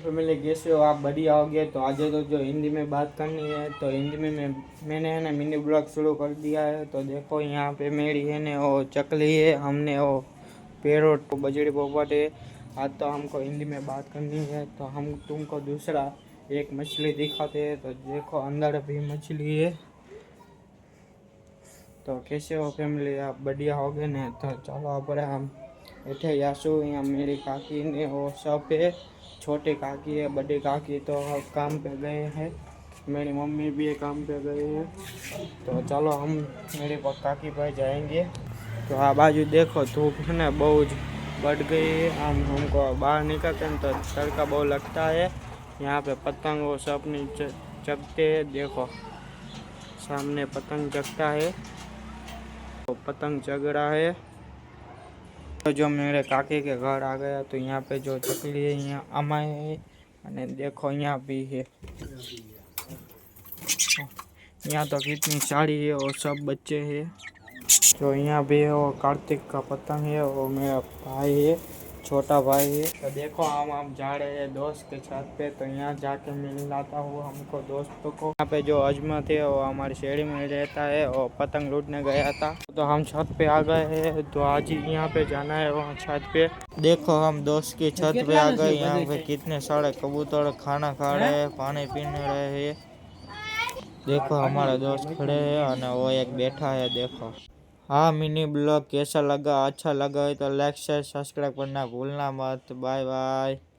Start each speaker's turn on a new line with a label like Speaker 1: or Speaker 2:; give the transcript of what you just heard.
Speaker 1: Family कैसे हो आप? बढ़िया हो गए। तो आज तो जो हिंदी में बात करनी है तो हिंदी में मैंने है ना मिनी ब्लॉग शुरू कर दिया है। तो देखो यहाँ पे मेरी है ना वो चकली है, हमने वो पैरोट को बजड़ी पोपट है। आज तो हमको हिंदी में बात करनी है तो हम तुमको दूसरा एक मछली दिखाते हैं। तो देखो अंदर भी मछली है। तो कैसे हो फैमिली आप? बढ़िया हो गए ना? तो चलो आप हम बैठे यासु यहाँ मेरी काकी ने वो सब है। छोटी काकी है, बड़ी काकी तो काम पे गए हैं, मेरी मम्मी भी काम पे गए हैं। तो चलो हम मेरे काकी पर जाएंगे। तो आ बाजू देखो धूप है ना बहुत बढ़ गई है। हमको बाहर निकलते हैं तो तड़का बहुत लगता है। यहाँ पे पतंग वो सब नहीं चगते हैं। देखो सामने पतंग चगता है, तो पतंग चग रहा है। तो जो मेरे काके के घर आ गया तो यहाँ पे जो चकली है यहाँ अमाए है। और देखो यहाँ भी है, यहाँ तो कितनी साड़ी है और सब बच्चे हैं। तो यहाँ भी है वो कार्तिक का पतंग है, वो मेरा भाई है, छोटा भाई है। तो देखो हम जा रहे हैं दोस्त के छत पे। तो यहाँ जाके मिल लाता हूँ हमको दोस्तों को। यहाँ पे जो अजमत है वो हमारी शहरी में रहता है और पतंग लूटने गया था। तो हम छत पे आ गए हैं। तो आज ही यहाँ पे जाना है वहाँ छत पे। देखो हम दोस्त की छत पे आ गए। यहाँ पे कितने सारे कबूतर खाना खा रहे हैं, पानी पीने रहे हैं। देखो हमारे दोस्त खड़े हैं और वो एक बैठा है। देखो हाँ, मिनी ब्लॉग कैसा लगा? अच्छा लगा है तो लाइक शेयर सब्सक्राइब करना भूलना मत। Bye bye.